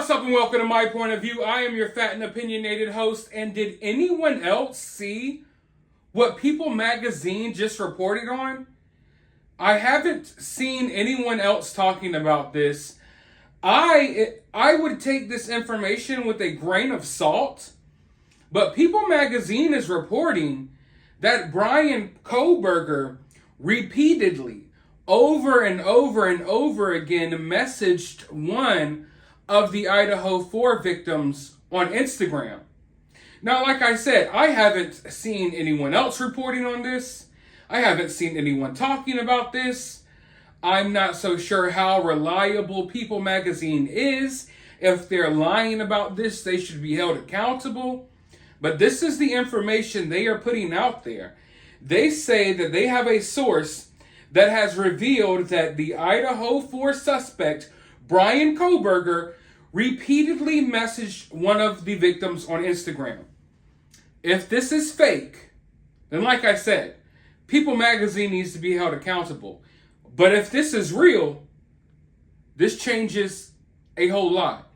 What's up and welcome to My Point of View. I am your fat and opinionated host. And did anyone else see what People Magazine just reported on? I haven't seen anyone else talking about this. I would take this information with a grain of salt, but People Magazine is reporting that Bryan Kohberger repeatedly, over and over again, messaged one of the Idaho 4 victims on Instagram. Now, like I said, I haven't seen anyone else reporting on this. I haven't seen anyone talking about this. I'm not so sure how reliable People Magazine is. If they're lying about this, they should be held accountable. But this is the information they are putting out there. They say that they have a source that has revealed that the Idaho 4 suspect, Bryan Kohberger, repeatedly messaged one of the victims on Instagram. If this is fake, then like I said, People Magazine needs to be held accountable. But if this is real, this changes a whole lot.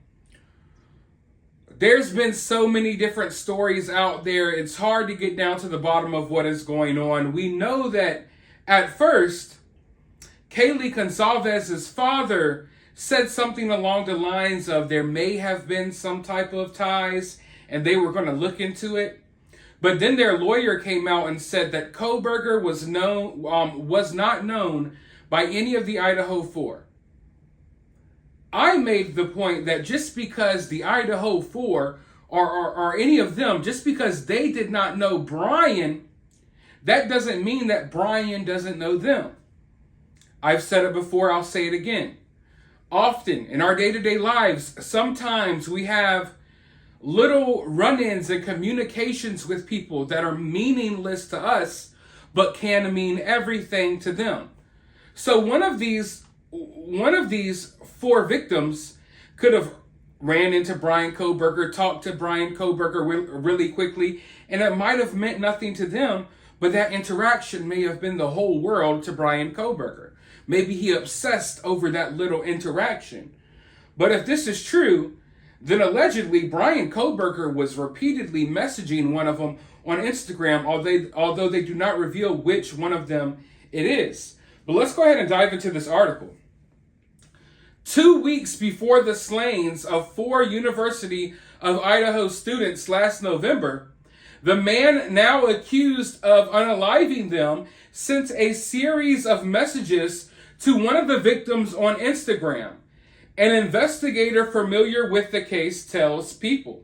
There's been so many different stories out there. It's hard to get down to the bottom of what is going on. We know that at first, Kaylee Gonzalez's father said something along the lines of there may have been some type of ties and they were going to look into it. But then their lawyer came out and said that Kohberger was not known by any of the Idaho 4. I made the point that just because the Idaho 4 or any of them, just because they did not know Bryan, that doesn't mean that Bryan doesn't know them. I've said it before, I'll say it again. Often in our day-to-day lives, sometimes we have little run-ins and communications with people that are meaningless to us, but can mean everything to them. So one of these 4 victims could have ran into Bryan Kohberger, talked to Bryan Kohberger really quickly, and it might have meant nothing to them, but that interaction may have been the whole world to Bryan Kohberger. Maybe he obsessed over that little interaction. But if this is true, then allegedly Bryan Kohberger was repeatedly messaging one of them on Instagram, although they do not reveal which one of them it is. But let's go ahead and dive into this article. 2 weeks before the slayings of 4 University of Idaho students last November, the man now accused of unaliving them sent a series of messages to one of the victims on Instagram. An investigator familiar with the case tells People.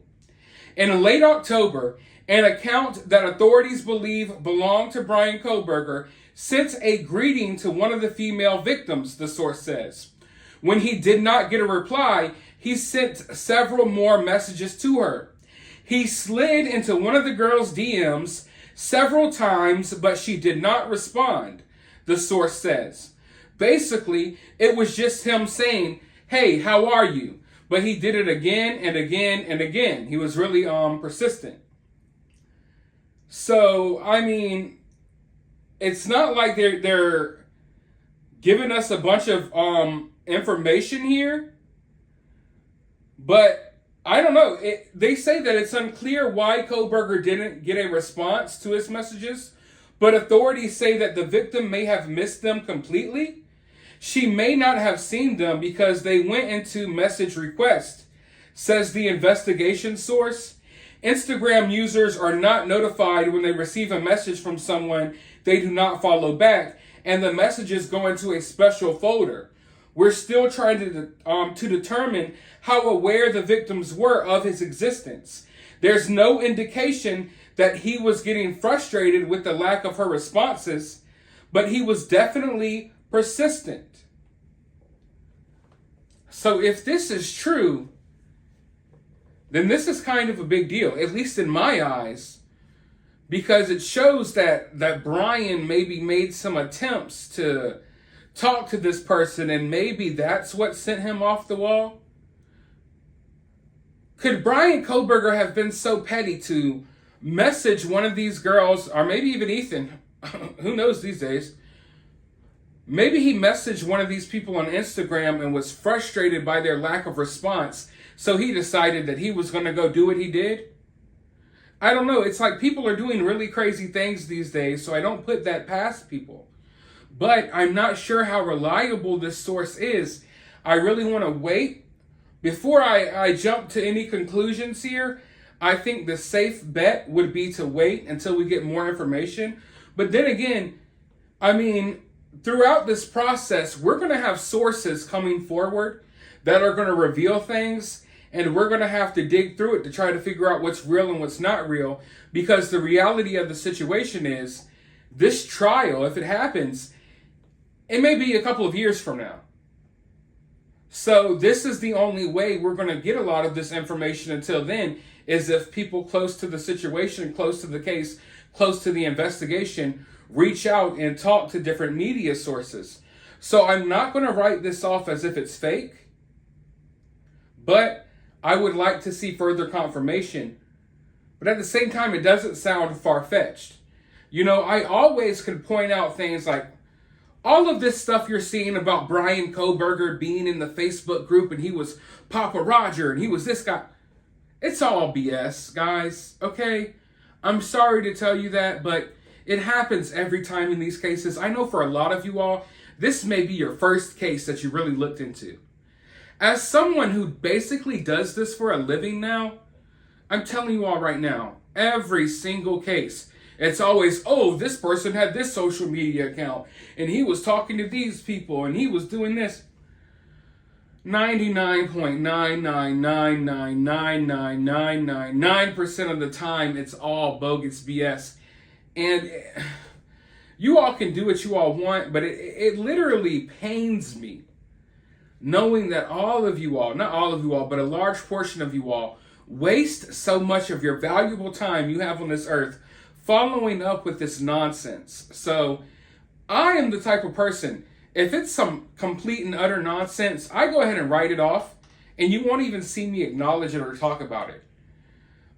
In late October, an account that authorities believe belonged to Bryan Kohberger sent a greeting to one of the female victims, the source says. When he did not get a reply, he sent several more messages to her. He slid into one of the girl's DMs several times, but she did not respond, the source says. Basically, it was just him saying, "Hey, how are you?" But he did it again and again and again. He was really persistent. So, I mean, it's not like they're giving us a bunch of information here. But I don't know. They say that it's unclear why Kohberger didn't get a response to his messages, but authorities say that the victim may have missed them completely. She may not have seen them because they went into message request, says the investigation source. Instagram users are not notified when they receive a message from someone they do not follow back, and the messages go into a special folder. We're still trying to determine how aware the victims were of his existence. There's no indication that he was getting frustrated with the lack of her responses, but he was definitely persistent. So if this is true, then this is kind of a big deal, at least in my eyes, because it shows that Bryan maybe made some attempts to talk to this person, and maybe that's what sent him off the wall. Could Bryan Kohberger have been so petty to message one of these girls, or maybe even Ethan, who knows these days, Maybe he messaged one of these people on Instagram and was frustrated by their lack of response, So he decided that he was going to go do what he did. I don't know. It's like people are doing really crazy things these days, so I don't put that past people. But I'm not sure how reliable this source is. I really want to wait. Before I jump to any conclusions here, I think the safe bet would be to wait until we get more information. But then again, I mean, throughout this process, we're going to have sources coming forward that are going to reveal things, and we're going to have to dig through it to try to figure out what's real and what's not real, because the reality of the situation is this trial, if it happens, it may be a couple of years from now. So this is the only way we're going to get a lot of this information until then, is if people close to the situation, close to the case, close to the investigation, reach out and talk to different media sources. So I'm not going to write this off as if it's fake, but I would like to see further confirmation. But at the same time, it doesn't sound far-fetched. You know, I always can point out things like all of this stuff you're seeing about Bryan Kohberger being in the Facebook group and he was Papa Roger and he was this guy. It's all BS, guys, okay? I'm sorry to tell you that, but it happens every time in these cases. I know for a lot of you all, this may be your first case that you really looked into. As someone who basically does this for a living now, I'm telling you all right now, every single case, it's always, oh, this person had this social media account, and he was talking to these people, and he was doing this. 99.999999999% of the time, it's all bogus BS. And you all can do what you all want, but it literally pains me knowing that all of you all, not all of you all, but a large portion of you all, waste so much of your valuable time you have on this earth following up with this nonsense. So I am the type of person, if it's some complete and utter nonsense, I go ahead and write it off, and you won't even see me acknowledge it or talk about it.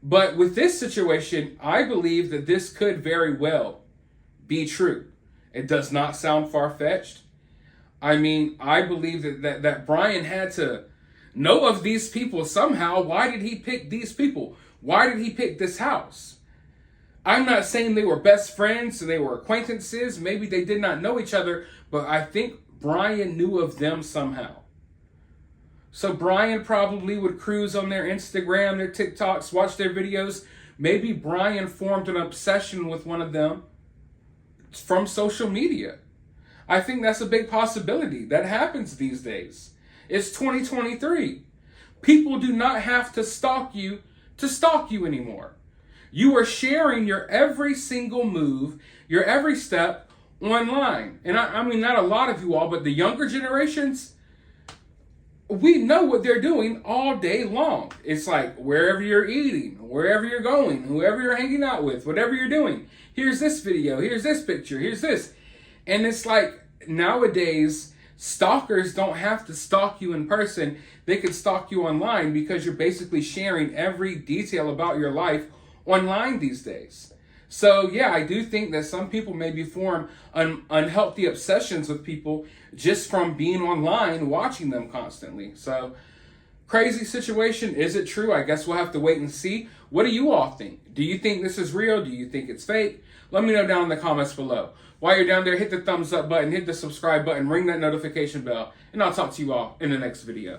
But with this situation, I believe that this could very well be true. It does not sound far-fetched. I mean, I believe that Bryan had to know of these people somehow. Why did he pick these people? Why did he pick this house? I'm not saying they were best friends and they were acquaintances. Maybe they did not know each other, but I think Bryan knew of them somehow. So Bryan probably would cruise on their Instagram, their TikToks, watch their videos. Maybe Bryan formed an obsession with one of them from social media. I think that's a big possibility. That happens these days. It's 2023. People do not have to stalk you anymore. You are sharing your every single move, your every step online. And I mean, not a lot of you all, but the younger generations, we know what they're doing all day long. It's like wherever you're eating, wherever you're going, whoever you're hanging out with, whatever you're doing. Here's this video, here's this picture, here's this. And it's like nowadays, stalkers don't have to stalk you in person. They can stalk you online because you're basically sharing every detail about your life online these days. So yeah, I do think that some people maybe form unhealthy obsessions with people just from being online, watching them constantly. So crazy situation. Is it true? I guess we'll have to wait and see. What do you all think? Do you think this is real? Do you think it's fake? Let me know down in the comments below. While you're down there, hit the thumbs up button, hit the subscribe button, ring that notification bell, and I'll talk to you all in the next video.